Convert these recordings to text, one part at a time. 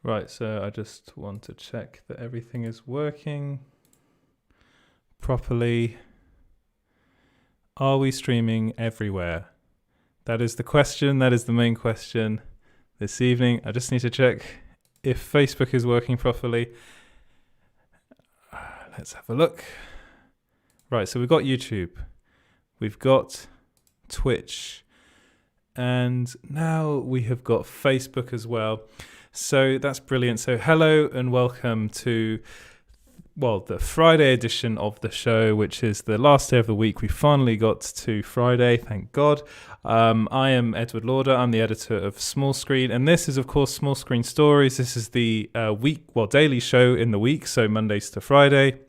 Right, so I just want to check that everything is working properly. Are we streaming everywhere? That is the question. That is the main question this evening. I just need to check if Facebook is working properly. Let's have a look. Right, so we've got YouTube. We've got Twitch. And now we have got Facebook as well. So that's brilliant. So hello and welcome to, the Friday edition of the show, which is the last day of the week. We finally got to Friday, thank God. I am Edward Lauder. I'm the editor of Small Screen. And this is, of course, Small Screen Stories. This is the daily show in the week, so Mondays to Friday.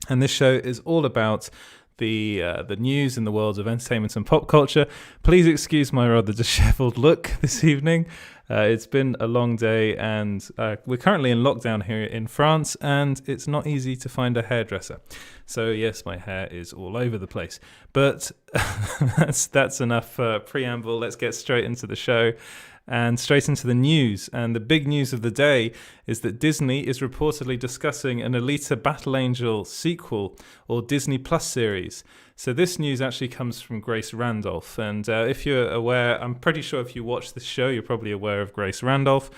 And this show is all about the news in the world of entertainment and pop culture. Please excuse my rather dishevelled look this evening. It's been a long day, and we're currently in lockdown here in France, and it's not easy to find a hairdresser. So yes, my hair is all over the place. But that's enough preamble. Let's get straight into the show. And straight into the news. And the big news of the day is that Disney is reportedly discussing an Alita Battle Angel sequel or Disney Plus series. So this news actually comes from Grace Randolph. And if you're aware, I'm pretty sure if you watch this show, you're probably aware of Grace Randolph.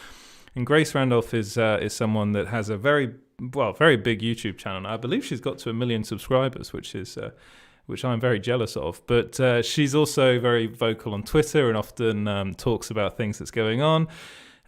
And Grace Randolph is someone that has a very big YouTube channel. I believe she's got to 1 million subscribers, which I'm very jealous of. But she's also very vocal on Twitter and often talks about things that's going on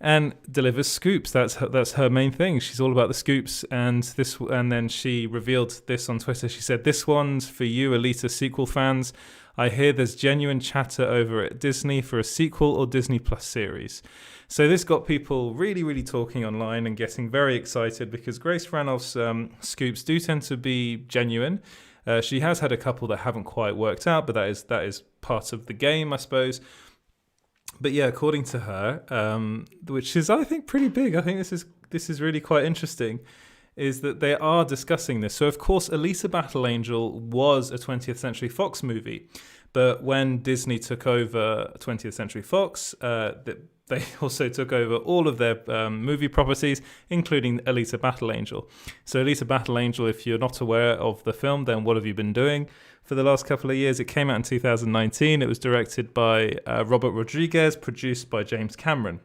and delivers scoops. That's her main thing. She's all about the scoops. And then she revealed this on Twitter. She said, "This one's for you, Alita sequel fans. I hear there's genuine chatter over at Disney for a sequel or Disney Plus series." So this got people really, really talking online and getting very excited because Grace Randolph's scoops do tend to be genuine. She has had a couple that haven't quite worked out, but that is part of the game, I suppose. But yeah, according to her, which is, I think, pretty big. I think this is really quite interesting, is that they are discussing this. So, of course, Alita Battle Angel was a 20th Century Fox movie. But when Disney took over 20th Century Fox, they also took over all of their movie properties, including Alita Battle Angel. So Alita Battle Angel, if you're not aware of the film, then what have you been doing for the last couple of years? It came out in 2019. It was directed by Robert Rodriguez, produced by James Cameron.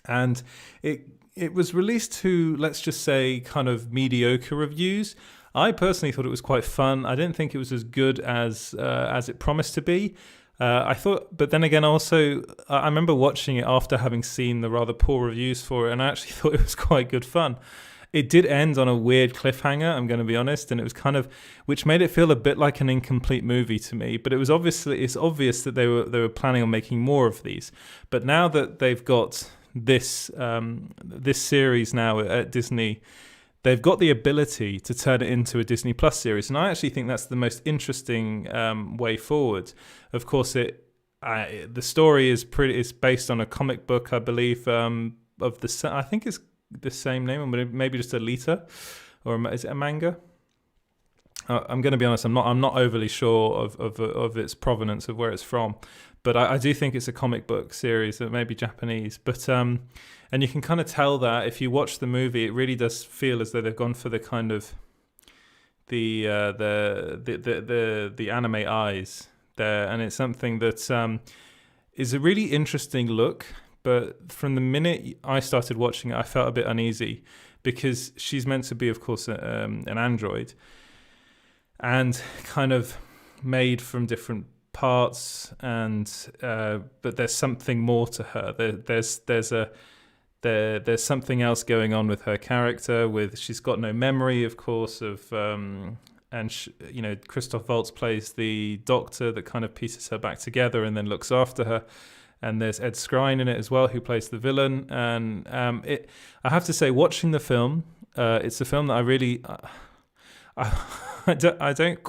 And it was released to, let's just say, kind of mediocre reviews. I personally thought it was quite fun. I didn't think it was as good as it promised to be. I thought, but then again, also, I remember watching it after having seen the rather poor reviews for it, and I actually thought it was quite good fun. It did end on a weird cliffhanger, I'm going to be honest, and it was kind of, which made it feel a bit like an incomplete movie to me. But it's obvious that they were planning on making more of these. But now that they've got this series now at Disney, they've got the ability to turn it into a Disney Plus series, and I actually think that's the most interesting way forward. Of course, the story is based on a comic book, I believe, I think it's the same name, or maybe just Alita, or is it a manga? I'm going to be honest, I'm not overly sure of its provenance, of where it's from, but I do think it's a comic book series that may be Japanese. But and you can kind of tell that if you watch the movie, it really does feel as though they've gone for the kind of the anime eyes there, and it's something that is a really interesting look. But from the minute I started watching it, I felt a bit uneasy because she's meant to be, of course, an android and kind of made from different parts, and but there's something more to her. There's something else going on with her character. She's got no memory, of course, of Christoph Waltz plays the doctor that kind of pieces her back together and then looks after her. And there's Ed Skrein in it as well, who plays the villain. And I have to say, watching the film, it's a film that I really, I think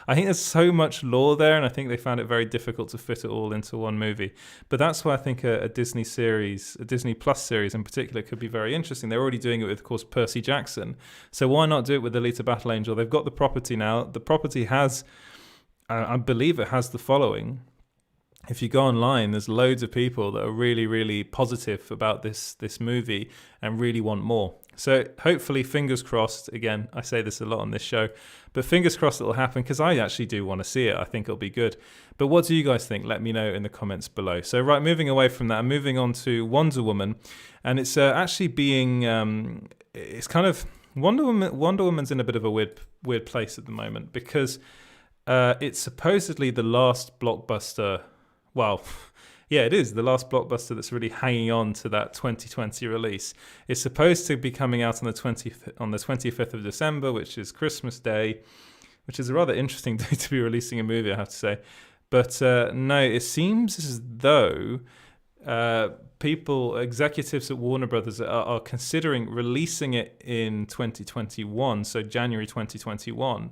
there's so much lore there, and I think they found it very difficult to fit it all into one movie. But that's why I think a Disney series, a Disney Plus series in particular, could be very interesting. They're already doing it with, of course, Percy Jackson. So why not do it with Alita Battle Angel? They've got the property now. The property has, I believe it has the following. if you go online, there's loads of people that are really, really positive about this movie and really want more. So hopefully, fingers crossed, again, I say this a lot on this show, but fingers crossed it'll happen, because I actually do want to see it. I think it'll be good. But what do you guys think? Let me know in the comments below. So right, moving away from that, I'm moving on to Wonder Woman. And it's actually being, it's kind of, Wonder Woman's in a bit of a weird place at the moment, because it's supposedly the last blockbuster. Well, yeah, it is the last blockbuster that's really hanging on to that 2020 release. It's supposed to be coming out on the 25th of December, which is Christmas Day, which is a rather interesting day to be releasing a movie, I have to say. But no, it seems as though executives at Warner Brothers are considering releasing it in 2021, so January 2021,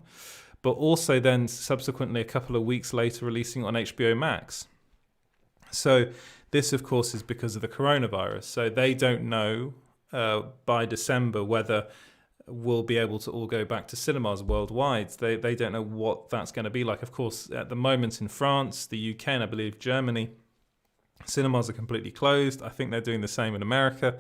but also then subsequently a couple of weeks later releasing it on HBO Max. So this, of course, is because of the coronavirus. So they don't know by December whether we'll be able to all go back to cinemas worldwide. They don't know what that's going to be like. Of course, at the moment in France, the UK, and I believe Germany, cinemas are completely closed. I think they're doing the same in America.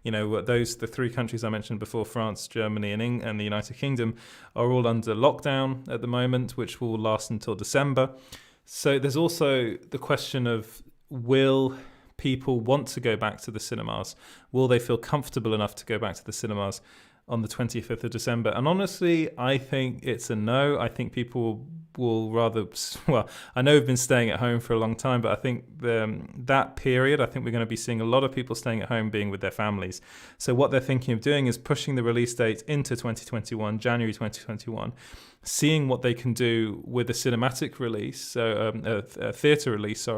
You know, the three countries I mentioned before, France, Germany, and the United Kingdom, are all under lockdown at the moment, which will last until December. So there's also the question of, will people want to go back to the cinemas? Will they feel comfortable enough to go back to the cinemas on the 25th of December? And honestly, I think it's a no. I think people will rather, well, I know we've been staying at home for a long time, but I think that period, I think we're going to be seeing a lot of people staying at home being with their families. So what they're thinking of doing is pushing the release date into 2021, January 2021, seeing what they can do with a cinematic release, so a theatre release,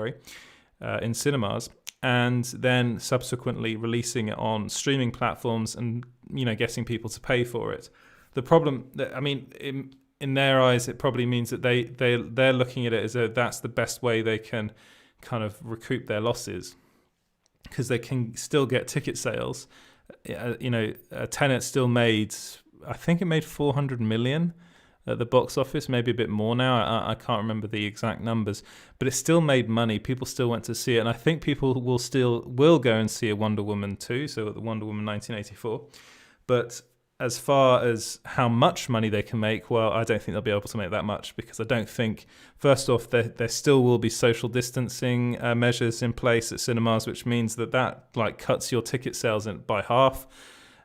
in cinemas, and then subsequently releasing it on streaming platforms and, you know, getting people to pay for it. The problem, I mean, in their eyes, it probably means that they're looking at it as though that's the best way they can kind of recoup their losses, because they can still get ticket sales. You know, Tenet still made, I think it made 400 million at the box office, maybe a bit more now. I can't remember the exact numbers, but it still made money. People still went to see it, and I think people will go and see a Wonder Woman 2, so the Wonder Woman 1984. But as far as how much money they can make, well, I don't think they'll be able to make that much, because I don't think, first off, there still will be social distancing measures in place at cinemas, which means that like cuts your ticket sales by half.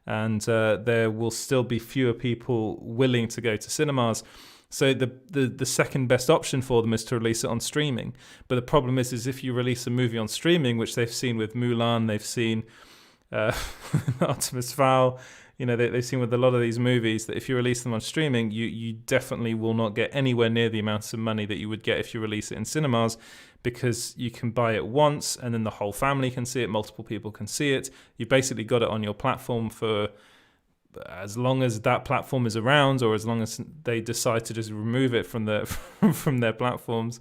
And there will still be fewer people willing to go to cinemas. So the second best option for them is to release it on streaming. But the problem is if you release a movie on streaming, which they've seen with Mulan, they've seen Artemis Fowl, you know, they've seen with a lot of these movies, that if you release them on streaming, you definitely will not get anywhere near the amounts of money that you would get if you release it in cinemas, because you can buy it once and then the whole family can see it, multiple people can see it. You basically got it on your platform for as long as that platform is around, or as long as they decide to just remove it from their platforms,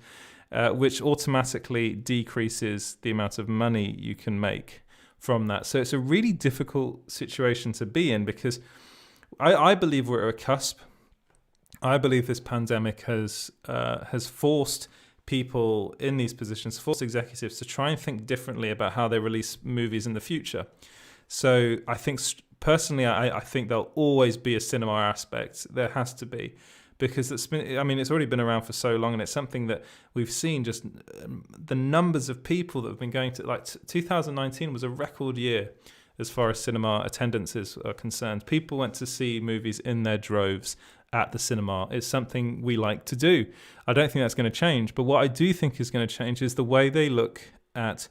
which automatically decreases the amount of money you can make from that. So it's a really difficult situation to be in, because I believe we're at a cusp. I believe this pandemic has forced people in these positions, forced executives to try and think differently about how they release movies in the future. So I think, personally, I think there'll always be a cinema aspect. There has to be, because it's already been around for so long, and it's something that we've seen, just the numbers of people that have been going to, like 2019 was a record year as far as cinema attendances are concerned. People went to see movies in their droves at the cinema. It's something we like to do. I don't think that's going to change, but what I do think is going to change is the way they look at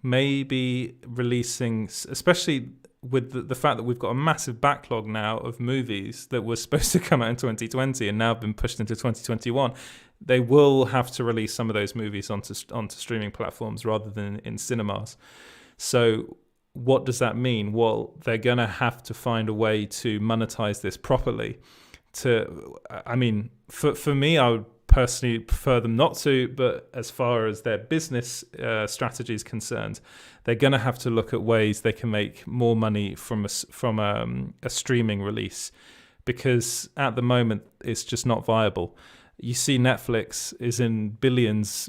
maybe releasing, especially with the fact that we've got a massive backlog now of movies that were supposed to come out in 2020 and now have been pushed into 2021. They will have to release some of those movies onto streaming platforms rather than in cinemas. So what does that mean? Well, they're going to have to find a way to monetize this properly. For me, I would personally prefer them not to, but as far as their business strategy is concerned, they're going to have to look at ways they can make more money from a streaming release, because at the moment it's just not viable. you see Netflix is in billions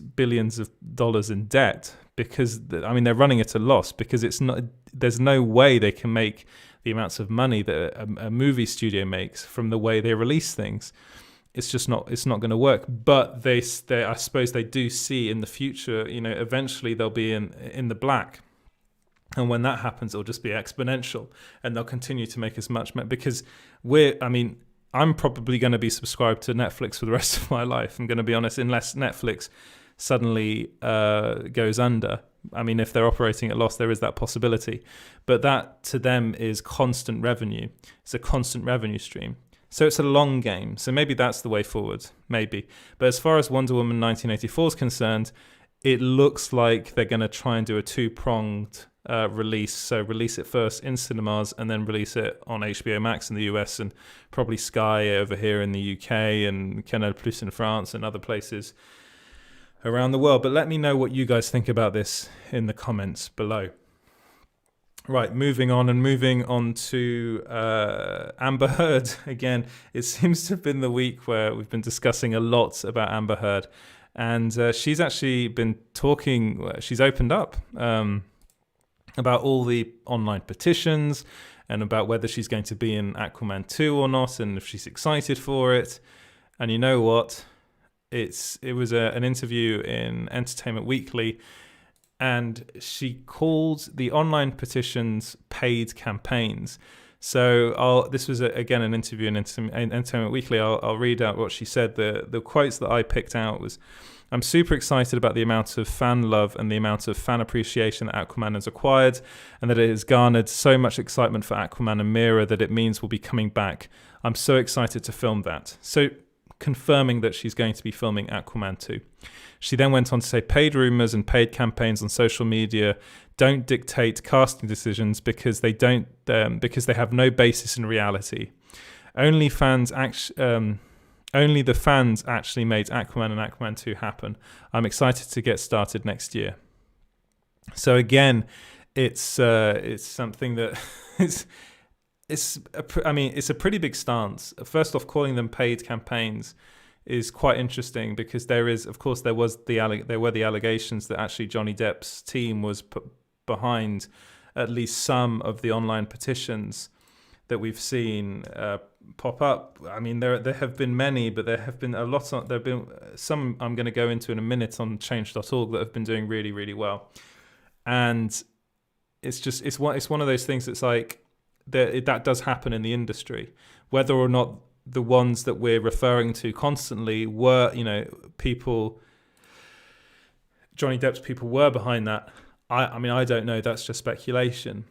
of dollars in debt because, I mean, they're running at a loss because there's no way they can make the amounts of money that a movie studio makes from the way they release things. It's not going to work. But they I suppose they do see in the future, eventually they'll be in the black. And when that happens, it'll just be exponential, and they'll continue to make as much money because I'm probably going to be subscribed to Netflix for the rest of my life. I'm going to be honest, unless Netflix suddenly goes under. I mean, if they're operating at loss, there is that possibility. But that to them is constant revenue. It's a constant revenue stream. So it's a long game. So maybe that's the way forward, maybe. But as far as Wonder Woman 1984 is concerned, it looks like they're going to try and do a two-pronged release. So release it first in cinemas and then release it on HBO Max in the US and probably Sky over here in the UK and Canal Plus in France and other places around the world. But let me know what you guys think about this in the comments below. Right, moving on to Amber Heard again. It seems to have been the week where we've been discussing a lot about Amber Heard, and she's actually been talking. She's opened up about all the online petitions and about whether she's going to be in Aquaman 2 or not, and if she's excited for it. And you know what? It was an interview in Entertainment Weekly. And she called the online petitions paid campaigns. So this was, again, an interview in Entertainment Weekly. I'll read out what she said. The quotes that I picked out was, "I'm super excited about the amount of fan love and the amount of fan appreciation that Aquaman has acquired, and that it has garnered so much excitement for Aquaman and Mera that it means we'll be coming back. I'm so excited to film that." So confirming that she's going to be filming Aquaman 2. She then went on to say, "Paid rumors and paid campaigns on social media don't dictate casting decisions because they have no basis in reality. Only the fans actually made Aquaman and Aquaman 2 happen. I'm excited to get started next year." So again, it's something that it's a pretty big stance. First off, calling them paid campaigns is quite interesting because there were the allegations that actually Johnny Depp's team was put behind at least some of the online petitions that we've seen pop up. I mean, there have been many, but there have been a lot. There have been some I'm going to go into in a minute on change.org that have been doing really, really well. And it's one of those things that's like that does happen in the industry, whether or not the ones that we're referring to constantly were, people, Johnny Depp's people were behind that. I don't know. That's just speculation.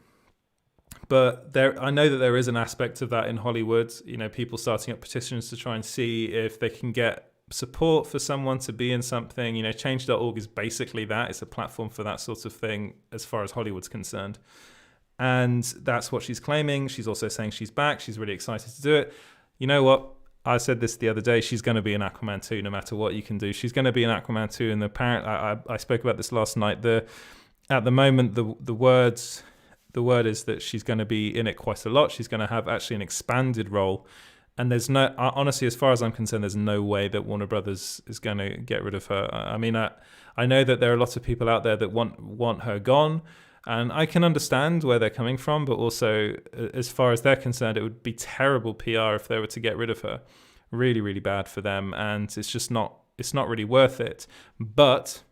But I know that there is an aspect of that in Hollywood. People starting up petitions to try and see if they can get support for someone to be in something. Change.org is basically that. It's a platform for that sort of thing as far as Hollywood's concerned. And that's what she's claiming. She's also saying she's back. She's really excited to do it. You know what? I said this the other day. She's going to be in Aquaman 2 no matter what you can do. She's going to be in Aquaman 2. And I spoke about this last night. At the moment, the word is that she's going to be in it quite a lot. She's going to have actually an expanded role. And there's honestly, as far as I'm concerned, there's no way that Warner Brothers is going to get rid of her. I mean, I know that there are lots of people out there that want her gone. And I can understand where they're coming from, but also, as far as they're concerned, it would be terrible PR if they were to get rid of her. Really, really bad for them, and it's not really worth it. But,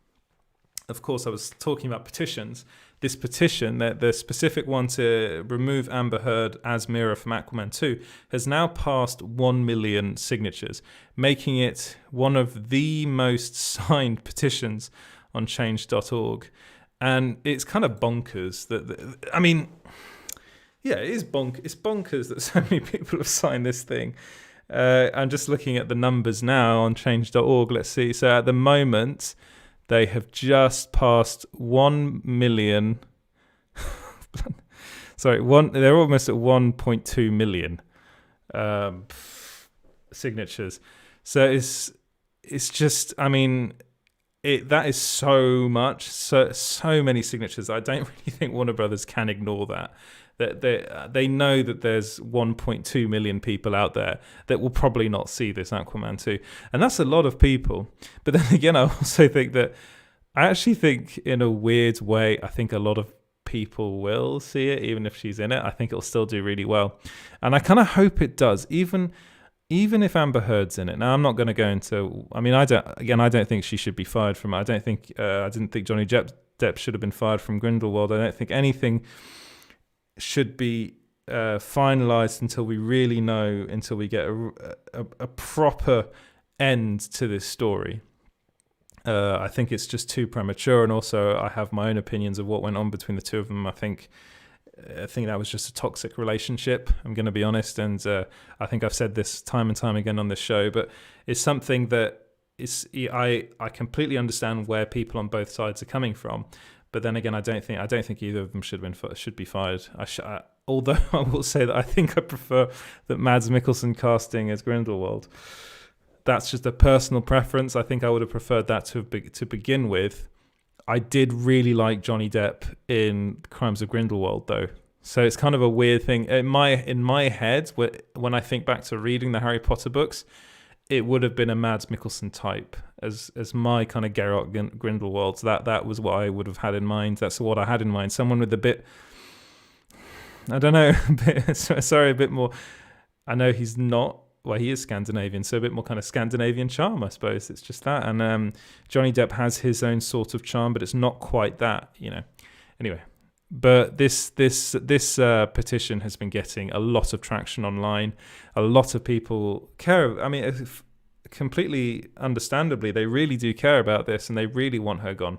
of course, I was talking about petitions. This petition, the specific one to remove Amber Heard as Mera from Aquaman 2, has now passed 1 million signatures, making it one of the most signed petitions on change.org. And it's kind of bonkers it is it's bonkers that so many people have signed this thing. I'm just looking at the numbers now on change.org. Let's see. So at the moment, they have just passed 1 million. They're almost at 1.2 million signatures. So it's just, that is so much, so many signatures. I don't really think Warner Brothers can ignore that. That they know that there's 1.2 million people out there that will probably not see this Aquaman 2, and that's a lot of people. But then again, I also think that I actually think, in a weird way, I think a lot of people will see it, even if she's in it. I think it'll still do really well, and I kind of hope it does, even if Amber Heard's in it. Now, I'm not going to go into. I mean, I don't think she should be fired from it. I didn't think Johnny Depp should have been fired from Grindelwald. I don't think anything should be finalized until we really know, until we get a proper end to this story. I think it's just too premature, and also I have my own opinions of what went on between the two of them. I think that was just a toxic relationship, I'm going to be honest, and I think I've said this time and time again on this show, but it's something that I completely understand where people on both sides are coming from, but then again, I don't think either of them should be fired. Although I will say that I think I prefer that Mads Mikkelsen casting as Grindelwald. That's just a personal preference. I think I would have preferred that to begin with. I did really like Johnny Depp in Crimes of Grindelwald, though. So it's kind of a weird thing. In my head, when I think back to reading the Harry Potter books, it would have been a Mads Mikkelsen type as my kind of Geralt Grindelwald. So that was what I would have had in mind. That's what I had in mind. Someone with a bit, I don't know, a bit more. I know he's not. Well, he is Scandinavian, so a bit more kind of Scandinavian charm, I suppose. It's just that. And Johnny Depp has his own sort of charm, but it's not quite that, Anyway, but this petition has been getting a lot of traction online. A lot of people care. I mean, completely understandably, they really do care about this, and they really want her gone.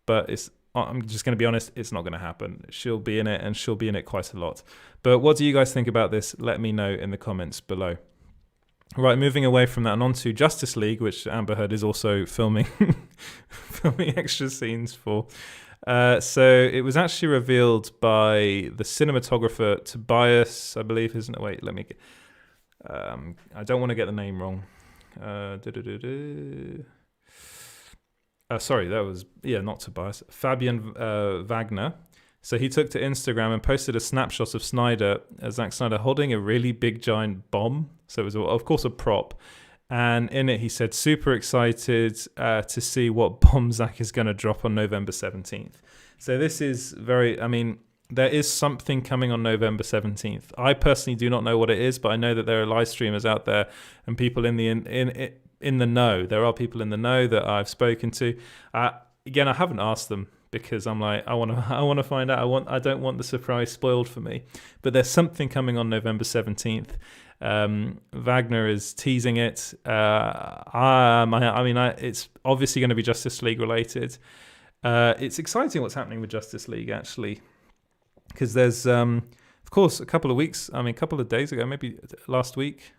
But I'm just going to be honest, it's not going to happen. She'll be in it, and she'll be in it quite a lot. But what do you guys think about this? Let me know in the comments below. Right, moving away from that and on to Justice League, which Amber Heard is also filming extra scenes for. So it was actually revealed by the cinematographer Tobias, I believe, isn't it? Wait, let me get... I don't want to get the name wrong. Sorry, that was... Yeah, not Tobias. Fabian Wagner. So he took to Instagram and posted a snapshot of Zack Snyder, holding a really big giant bomb. So it was, of course, a prop. And in it, he said, super excited to see what bomb Zack is going to drop on November 17th. So this is there is something coming on November 17th. I personally do not know what it is, but I know that there are live streamers out there and people in the know. There are people in the know that I've spoken to. Again, I haven't asked them, because I'm like, I want to find out. I don't want the surprise spoiled for me. But there's something coming on November 17th. Wagner is teasing it. It's obviously going to be Justice League related. It's exciting what's happening with Justice League, actually, because there's, of course, a couple of days ago, maybe last week.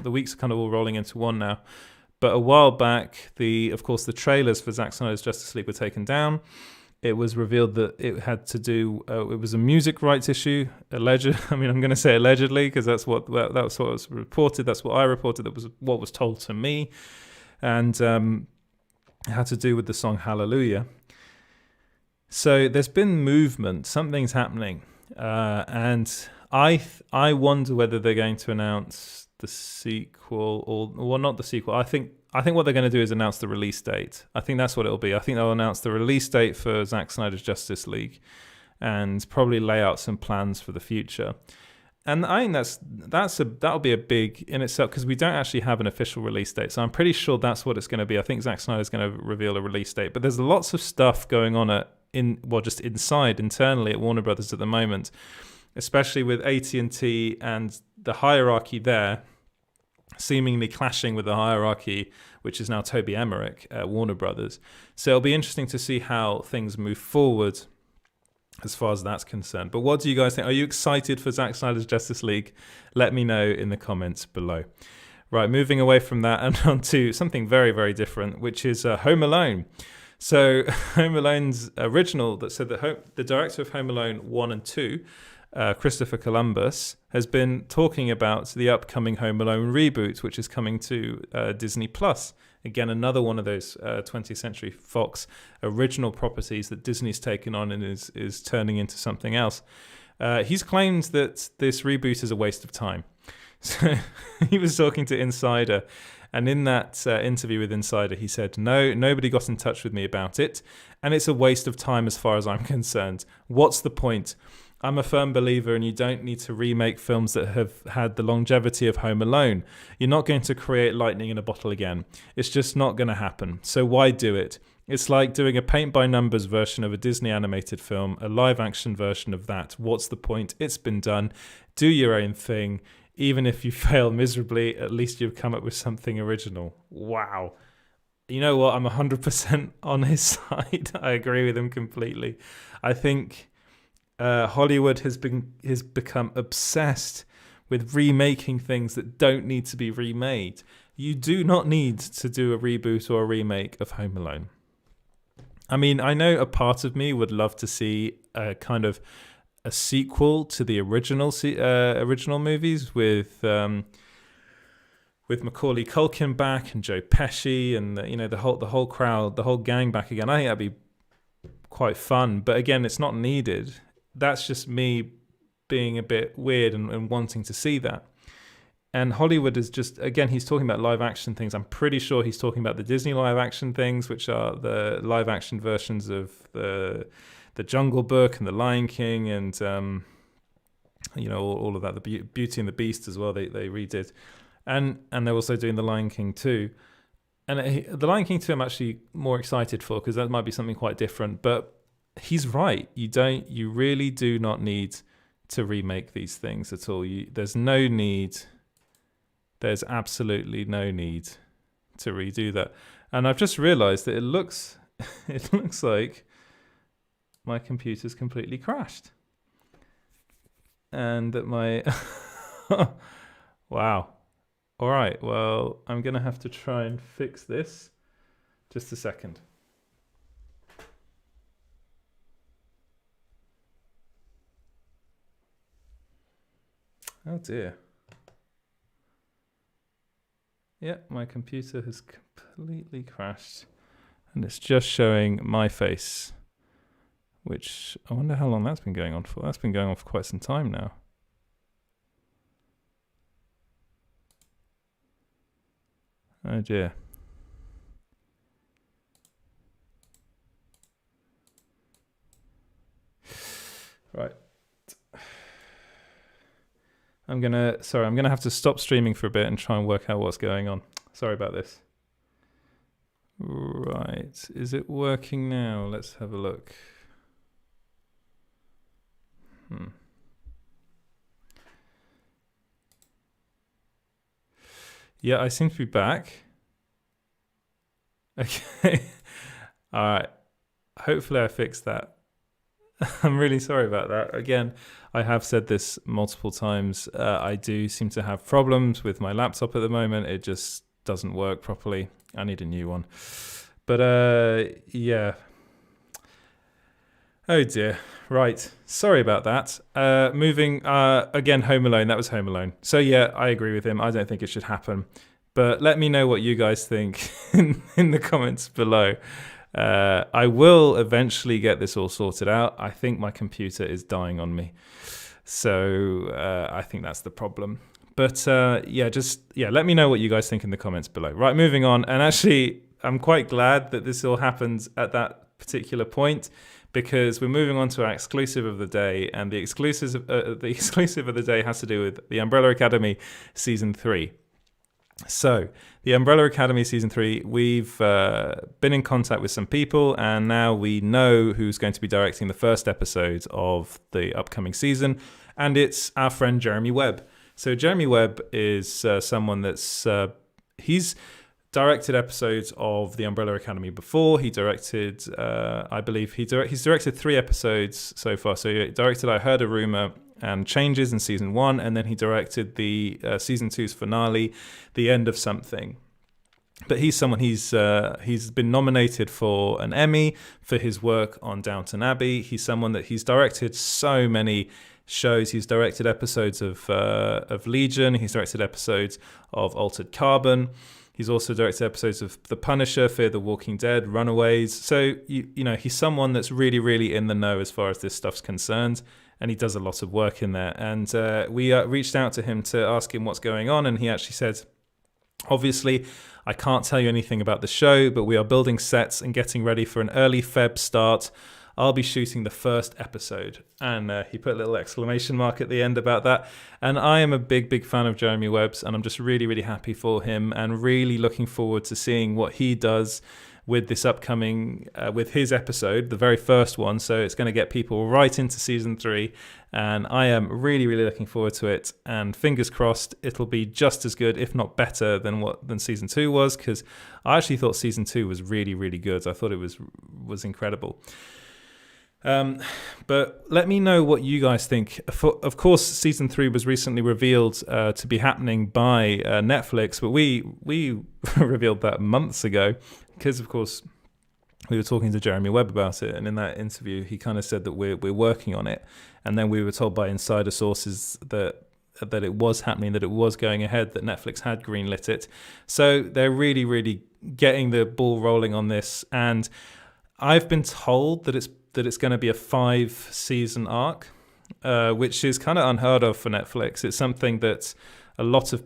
The weeks are kind of all rolling into one now. But a while back, the trailers for Zack Snyder's Justice League were taken down. It was revealed that it had to do. It was a music rights issue. I'm going to say allegedly, because that's what was reported. That's what I reported. That was what was told to me, and it had to do with the song Hallelujah. So there's been movement. Something's happening, and I wonder whether they're going to announce the sequel or not the sequel. I think what they're going to do is announce the release date. I think that's what it'll be. I think they'll announce the release date for Zack Snyder's Justice League and probably lay out some plans for the future. And I think that'll be a big in itself, because we don't actually have an official release date. So I'm pretty sure that's what it's going to be. I think Zack Snyder's going to reveal a release date. But there's lots of stuff going on just internally at Warner Brothers at the moment, especially with AT&T and the hierarchy there seemingly clashing with the hierarchy, which is now Toby Emmerich at Warner Brothers. So it'll be interesting to see how things move forward as far as that's concerned. But what do you guys think? Are you excited for Zack Snyder's Justice League? Let me know in the comments below. Right, moving away from that and on to something very, very different, which is Home Alone. So Home Alone's original, that said that the director of Home Alone 1 and 2, Christopher Columbus, has been talking about the upcoming Home Alone reboot, which is coming to Disney Plus Again, another one of those 20th Century Fox original properties that Disney's taken on and is turning into something else. He's claimed that this reboot is a waste of time. So he was talking to Insider, and in that interview with Insider, he said, "No, nobody got in touch with me about it, and it's a waste of time as far as I'm concerned. What's the point? I'm a firm believer, and you don't need to remake films that have had the longevity of Home Alone. You're not going to create lightning in a bottle again. It's just not going to happen. So why do it? It's like doing a paint-by-numbers version of a Disney animated film, a live-action version of that. What's the point? It's been done. Do your own thing. Even if you fail miserably, at least you've come up with something original." Wow. You know what? I'm 100% on his side. I agree with him completely. I think Hollywood has become obsessed with remaking things that don't need to be remade. You do not need to do a reboot or a remake of Home Alone. I mean, I know a part of me would love to see a kind of a sequel to the original movies with Macaulay Culkin back and Joe Pesci and the whole crowd, the whole gang back again. I think that'd be quite fun, but again, it's not needed. That's just me being a bit weird and wanting to see that. And Hollywood is just, again, he's talking about live action things. I'm pretty sure he's talking about the Disney live action things, which are the live action versions of the Jungle Book and the Lion King and all of that, the Beauty and the Beast as well. They redid, and they're also doing the Lion King 2. And the Lion King 2 I'm actually more excited for, because that might be something quite different. But he's right. You really do not need to remake these things at all. There's no need. There's absolutely no need to redo that. And I've just realized that it looks like my computer's completely crashed. And that my wow. All right. Well, I'm going to have to try and fix this. Just a second. Oh dear. Yeah, my computer has completely crashed. And it's just showing my face, which I wonder how long that's been going on for. That's been going on for quite some time now. Oh dear. Right. I'm gonna have to stop streaming for a bit and try and work out what's going on. Sorry about this. Right, is it working now? Let's have a look. Yeah, I seem to be back. Okay. All right. Hopefully I fixed that. I'm really sorry about that. Again, I have said this multiple times. I do seem to have problems with my laptop at the moment. It just doesn't work properly. I need a new one. But yeah. Oh dear. Right. Sorry about that. Moving again, Home Alone. That was Home Alone. So yeah, I agree with him. I don't think it should happen. But let me know what you guys think in the comments below. I will eventually get this all sorted out. I think my computer is dying on me. So I think that's the problem. But let me know what you guys think in the comments below. Right, moving on. And actually, I'm quite glad that this all happened at that particular point, because we're moving on to our exclusive of the day. And the exclusive of the day has to do with the Umbrella Academy Season 3. So, the Umbrella Academy Season 3, we've been in contact with some people, and now we know who's going to be directing the first episode of the upcoming season, and it's our friend Jeremy Webb. So Jeremy Webb is someone that's... he's directed episodes of the Umbrella Academy before. He directed, I believe, he's directed 3 episodes so far. So he directed I Heard a Rumor and Changes in Season 1, and then he directed the Season 2's finale, The End of Something. But he's someone, he's been nominated for an Emmy for his work on Downton Abbey. He's someone that he's directed so many shows. He's directed episodes of Legion. He's directed episodes of Altered Carbon. He's also directed episodes of The Punisher, Fear the Walking Dead, Runaways. So, you know, he's someone that's really, really in the know as far as this stuff's concerned. And he does a lot of work in there. And we reached out to him to ask him what's going on. And he actually said, obviously, I can't tell you anything about the show, but we are building sets and getting ready for an early Feb start. I'll be shooting the first episode. And he put a little exclamation mark at the end about that. And I am a big, big fan of Jeremy Webb's, and I'm just really, really happy for him and really looking forward to seeing what he does with this upcoming, with his episode, the very first one. So it's going to get people right into season 3. And I am really, really looking forward to it. And fingers crossed, it'll be just as good, if not better, than season 2 was. Because I actually thought season 2 was really, really good. I thought it was incredible. But let me know what you guys think. Of course, season 3 was recently revealed to be happening by Netflix, but we revealed that months ago because, of course, we were talking to Jeremy Webb about it, and in that interview, he kind of said that we're working on it, and then we were told by insider sources that it was happening, that it was going ahead, that Netflix had greenlit it. So they're really, really getting the ball rolling on this, and I've been told that it's going to be a 5-season arc, which is kind of unheard of for Netflix. It's something that a lot of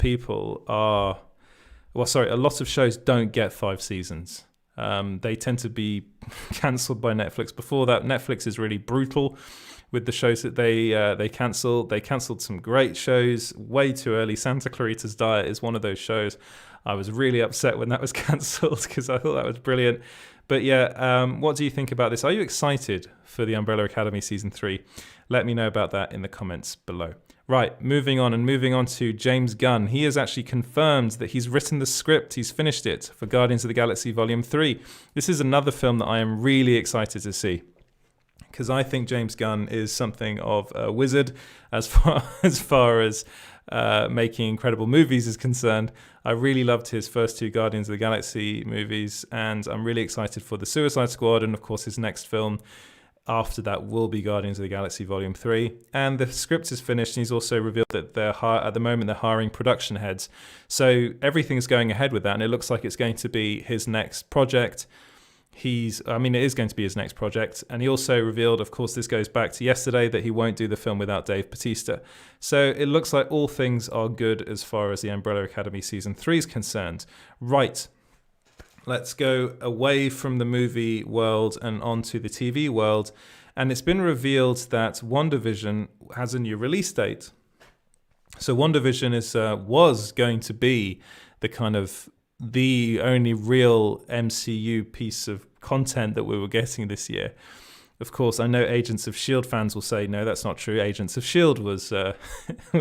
a lot of shows don't get 5 seasons. They tend to be cancelled by Netflix. Before that, Netflix is really brutal with the shows that they cancel. They cancelled some great shows way too early. Santa Clarita's Diet is one of those shows. I was really upset when that was cancelled because I thought that was brilliant. But yeah, what do you think about this? Are you excited for the Umbrella Academy Season 3? Let me know about that in the comments below. Right, moving on to James Gunn. He has actually confirmed that he's written the script, he's finished it for Guardians of the Galaxy Volume 3. This is another film that I am really excited to see, because I think James Gunn is something of a wizard as far as making incredible movies is concerned. I really loved his first 2 Guardians of the Galaxy movies, and I'm really excited for the Suicide Squad, and of course his next film after that will be Guardians of the Galaxy Volume 3. And the script is finished, and he's also revealed that at the moment they're hiring production heads. So everything's going ahead with that, and it looks like it's going to be his next project. It is going to be his next project. And he also revealed, of course, this goes back to yesterday, that he won't do the film without Dave Bautista. So it looks like all things are good as far as the Umbrella Academy Season 3 is concerned. Right, let's go away from the movie world and onto the TV world. And it's been revealed that WandaVision has a new release date. So WandaVision was going to be the only real MCU piece of content that we were getting this year. Of course, I know Agents of S.H.I.E.L.D. fans will say, no, that's not true. Agents of S.H.I.E.L.D.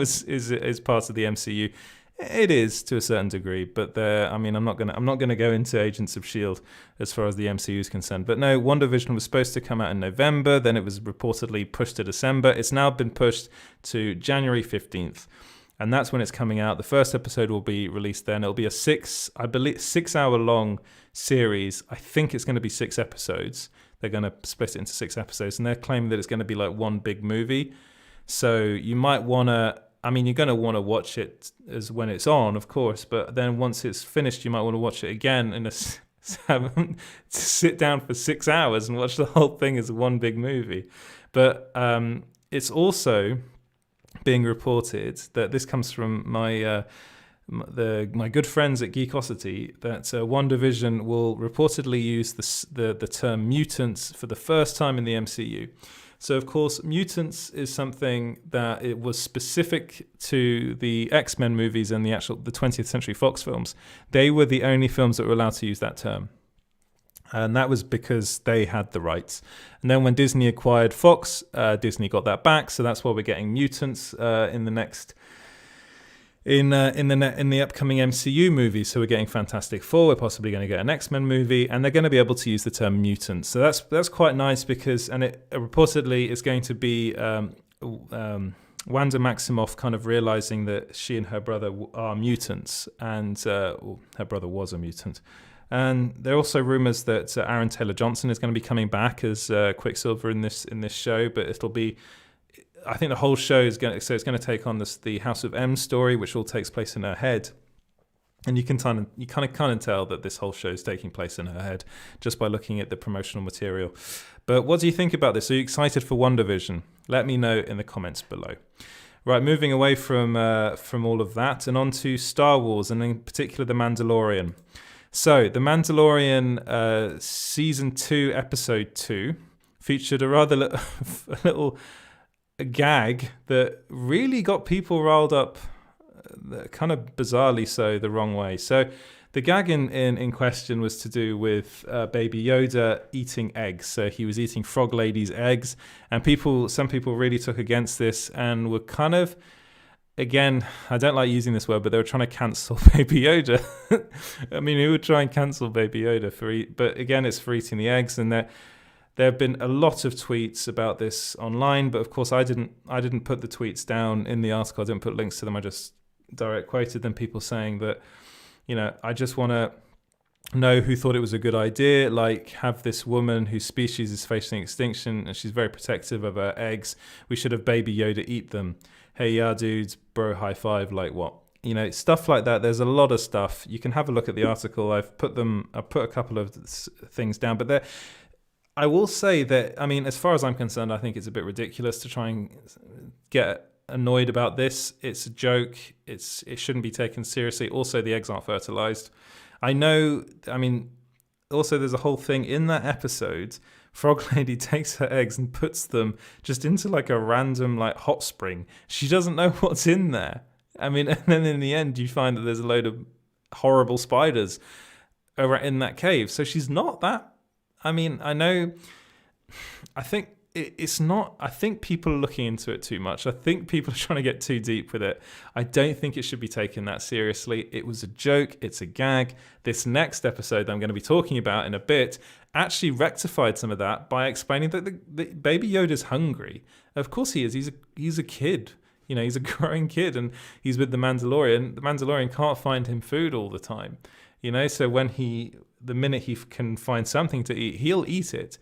is part of the MCU. It is to a certain degree, but I'm not gonna go into Agents of S.H.I.E.L.D. as far as the MCU is concerned. But no, WandaVision was supposed to come out in November, then it was reportedly pushed to December. It's now been pushed to January 15th. And that's when it's coming out. The first episode will be released then. It'll be a 6-hour long series. I think it's going to be 6 episodes. They're going to split it into 6 episodes, and they're claiming that it's going to be like one big movie. So you might want to, you're going to want to watch it as when it's on, of course, but then once it's finished, you might want to watch it again to sit down for 6 hours and watch the whole thing as one big movie. But it's also being reported that this comes from my good friends at Geekosity, that WandaVision will reportedly use the term mutants for the first time in the MCU. So, of course, mutants is something that it was specific to the X-Men movies and the 20th Century Fox films. They were the only films that were allowed to use that term. And that was because they had the rights. And then when Disney acquired Fox, Disney got that back. So that's why we're getting mutants in the upcoming MCU movies. So we're getting Fantastic Four. We're possibly going to get an X-Men movie, and they're going to be able to use the term mutants. So that's quite nice because, and it reportedly is going to be Wanda Maximoff kind of realizing that she and her brother are mutants, and her brother was a mutant. And there are also rumors that Aaron Taylor-Johnson is going to be coming back as Quicksilver in this show, but it'll be, I think the whole show is going to take on the House of M story, which all takes place in her head. And you kind of tell that this whole show is taking place in her head just by looking at the promotional material. But what do you think about this? Are you excited for WandaVision? Let me know in the comments below. Right, moving away from all of that and on to Star Wars, and in particular The Mandalorian. So, The Mandalorian Season 2, Episode 2 featured a rather little gag that really got people riled up, kind of bizarrely so, the wrong way. So the gag in question was to do with Baby Yoda eating eggs. So he was eating Frog Lady's eggs, and some people really took against this and were kind of, again, I don't like using this word, but they were trying to cancel Baby Yoda. I mean, who would try and cancel Baby Yoda but again, it's for eating the eggs, and there have been a lot of tweets about this online, but of course I didn't put the tweets down in the article. I didn't put links to them. I just direct quoted them, people saying that, I just want to know who thought it was a good idea, like have this woman whose species is facing extinction and she's very protective of her eggs. We should have Baby Yoda eat them. Hey, yeah, dudes, bro, high five, like what? Stuff like that. There's a lot of stuff. You can have a look at the article. I've put a couple of things down, but I will say that, I mean, as far as I'm concerned, I think it's a bit ridiculous to try and get annoyed about this. It's a joke. It shouldn't be taken seriously. Also, the eggs aren't fertilized. Also, there's a whole thing in that episode. Frog Lady takes her eggs and puts them just into like a random like hot spring. She doesn't know what's in there. I mean, and then in the end, you find that there's a load of horrible spiders in that cave. So she's not that. I mean, I think it's not. I think people are looking into it too much. I think people are trying to get too deep with it. I don't think it should be taken that seriously. It was a joke. It's a gag. This next episode that I'm going to be talking about in a bit actually rectified some of that by explaining that the Baby Yoda's hungry. Of course he is. He's a kid. He's a growing kid, and he's with the Mandalorian. The Mandalorian can't find him food all the time. So the minute he can find something to eat, he'll eat it.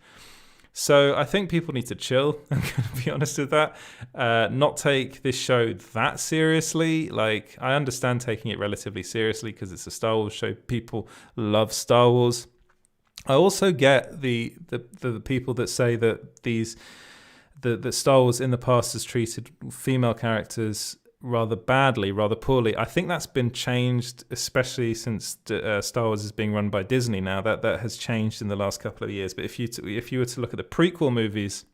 So I think people need to chill. I'm going to be honest with that. Not take this show that seriously. Like, I understand taking it relatively seriously because it's a Star Wars show. People love Star Wars. I also get the people that say that that Star Wars in the past has treated female characters rather badly, rather poorly. I think that's been changed, especially since Star Wars is being run by Disney now. That has changed in the last couple of years. But if you were to look at the prequel movies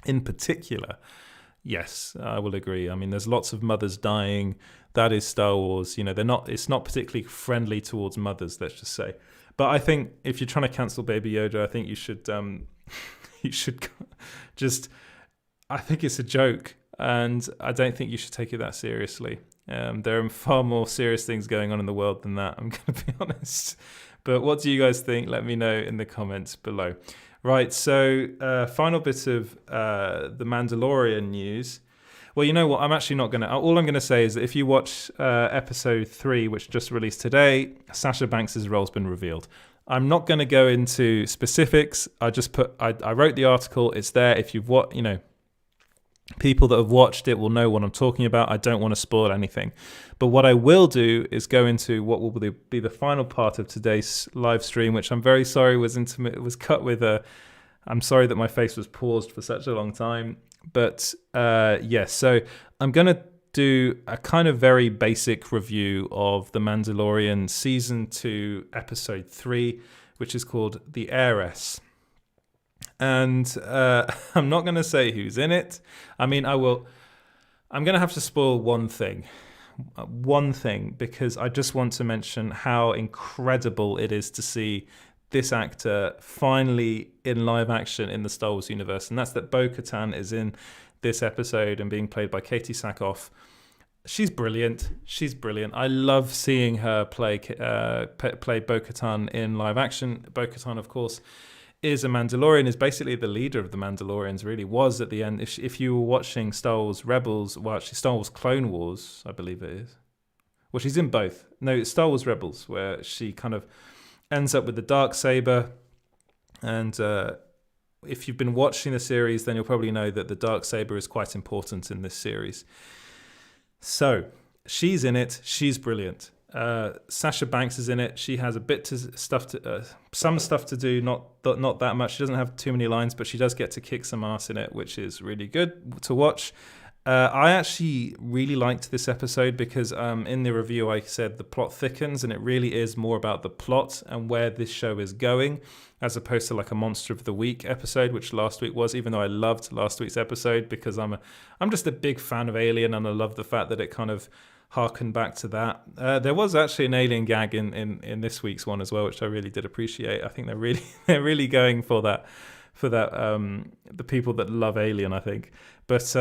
in particular, yes, I will agree. I mean, there's lots of mothers dying. That is Star Wars. It's not particularly friendly towards mothers, let's just say. But I think if you're trying to cancel Baby Yoda, I think you should just. I think it's a joke. And I don't think you should take it that seriously. There are far more serious things going on in the world than that, I'm going to be honest. But what do you guys think? Let me know in the comments below. Right, so final bit of the Mandalorian news. Well, you know what? I'm actually not going to... All I'm going to say is that if you watch episode 3, which just released today, Sasha Banks' role's been revealed. I'm not going to go into specifics. I wrote the article. It's there. If you've people that have watched it will know what I'm talking about. I don't want to spoil anything. But what I will do is go into what will be the final part of today's live stream, which I'm very sorry was cut with I'm sorry that my face was paused for such a long time. But yes, so I'm going to do a kind of very basic review of The Mandalorian Season 2, Episode 3, which is called The Heiress. And I'm not going to say who's in it. I mean, I will. I'm going to have to spoil one thing, because I just want to mention how incredible it is to see this actor finally in live action in the Star Wars universe. And that's that Bo-Katan is in this episode and being played by Katie Sackhoff. She's brilliant. I love seeing her play Bo-Katan in live action. Bo-Katan, of course, is a Mandalorian, is basically the leader of the Mandalorians, really was at the end. If you were watching Star Wars Rebels, well, actually Star Wars Clone Wars, I believe it is. Well, she's in both. No, it's Star Wars Rebels, where she kind of ends up with the Darksaber. And if you've been watching the series, then you'll probably know that the Darksaber is quite important in this series. So, she's in it. She's brilliant. Sasha Banks is in it. She has a bit some stuff to do, not that much. She doesn't have too many lines, but she does get to kick some ass in it, which is really good to watch. I actually really liked this episode because in the review I said the plot thickens, and it really is more about the plot and where this show is going, as opposed to like a Monster of the Week episode, which last week was, even though I loved last week's episode because I'm just a big fan of Alien, and I love the fact that it kind of harken back to that. There was actually an alien gag in this week's one as well, which I really did appreciate. I think they're really going for that the people that love Alien, I think. But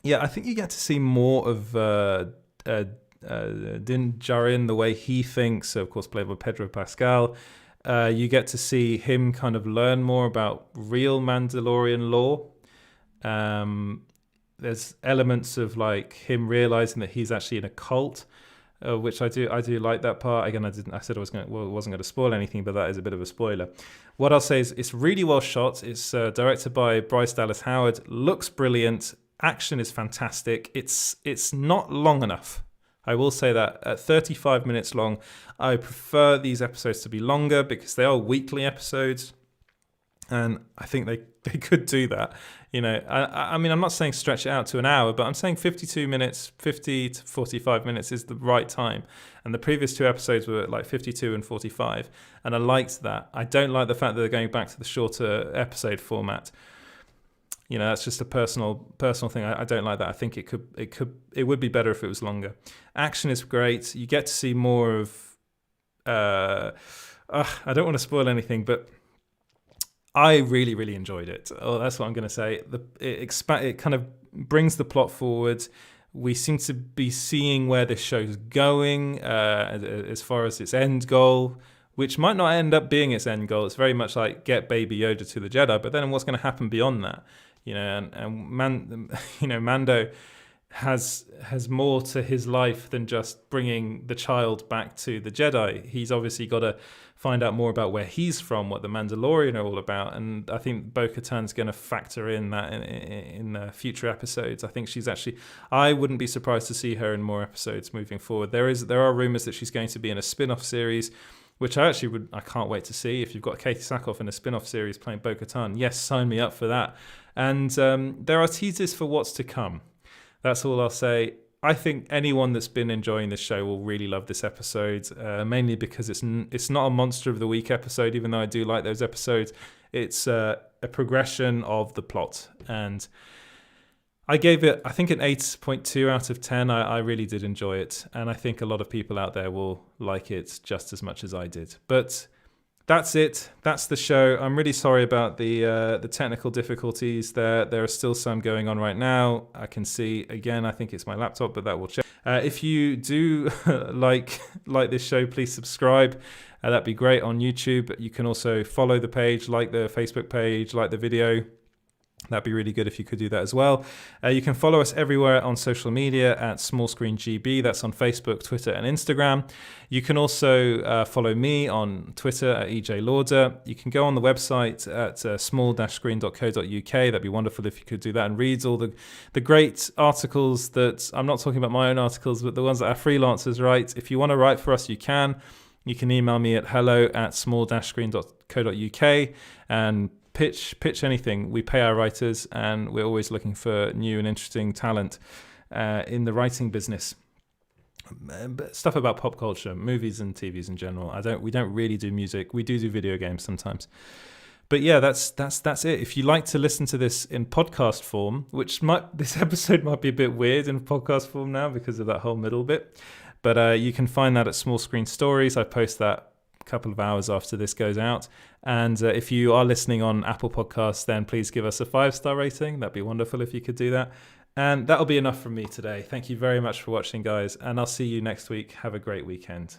yeah, I think you get to see more of Din Djarin, the way he thinks, of course played by Pedro Pascal. You get to see him kind of learn more about real Mandalorian lore. There's elements of like him realizing that he's actually in a cult, which I do like that part. Again, I said I wasn't going to spoil anything, but that is a bit of a spoiler. What I'll say is it's really well shot. It's directed by Bryce Dallas Howard. Looks brilliant. Action is fantastic. It's not long enough. I will say that at 35 minutes long. I prefer these episodes to be longer because they are weekly episodes, and I think they could do that. You know, I mean, I'm not saying stretch it out to an hour, but I'm saying 52 minutes, 50 to 45 minutes is the right time. And the previous two episodes were like 52 and 45, and I liked that. I don't like the fact that they're going back to the shorter episode format. You know, that's just a personal thing. I don't like that. I think it would be better if it was longer. Action is great. You get to see more of. I don't want to spoil anything, but I really, really enjoyed it. Oh, that's what I'm going to say. It kind of brings the plot forward. We seem to be seeing where this show's going as far as its end goal, which might not end up being its end goal. It's very much like get Baby Yoda to the Jedi, but then what's going to happen beyond that? You know, Mando has more to his life than just bringing the child back to the Jedi. He's obviously got to find out more about where he's from, what the Mandalorian are all about, and I think Bo-Katan's going to factor in that in future episodes. I think I wouldn't be surprised to see her in more episodes moving forward. There are rumors that she's going to be in a spin-off series, which I can't wait to see. If you've got Katie Sackhoff in a spin-off series playing Bo-Katan, yes, sign me up for that. And there are teasers for what's to come. That's all I'll say. I think anyone that's been enjoying this show will really love this episode, mainly because it's not a Monster of the Week episode, even though I do like those episodes. It's a progression of the plot. And I gave it, I think, an 8.2 out of 10. I really did enjoy it. And I think a lot of people out there will like it just as much as I did. But that's it. That's the show. I'm really sorry about the technical difficulties. There are still some going on right now. I can see, again, I think it's my laptop, but that will change. If you do like this show, please subscribe. That'd be great on YouTube. You can also follow the page, like the Facebook page, like the video. That'd be really good if you could do that as well. You can follow us everywhere on social media at SmallScreenGB. That's on Facebook, Twitter, and Instagram. You can also follow me on Twitter at EJ Lauder. You can go on the website at small-screen.co.uk. That'd be wonderful if you could do that and read all the great articles that, I'm not talking about my own articles, but the ones that our freelancers write. If you want to write for us, you can. You can email me at hello@small-screen.co.uk and pitch anything. We pay our writers, and we're always looking for new and interesting talent in the writing business. Stuff about pop culture, movies and TVs in general. We don't really do music. We do video games sometimes. But yeah, that's it. If you like to listen to this in podcast form, this episode might be a bit weird in podcast form now because of that whole middle bit, but you can find that at Small Screen Stories. I post that couple of hours after this goes out. And if you are listening on Apple Podcasts, then please give us a 5-star rating. That'd be wonderful if you could do that. And that'll be enough from me today. Thank you very much for watching, guys, and I'll see you next week. Have a great weekend.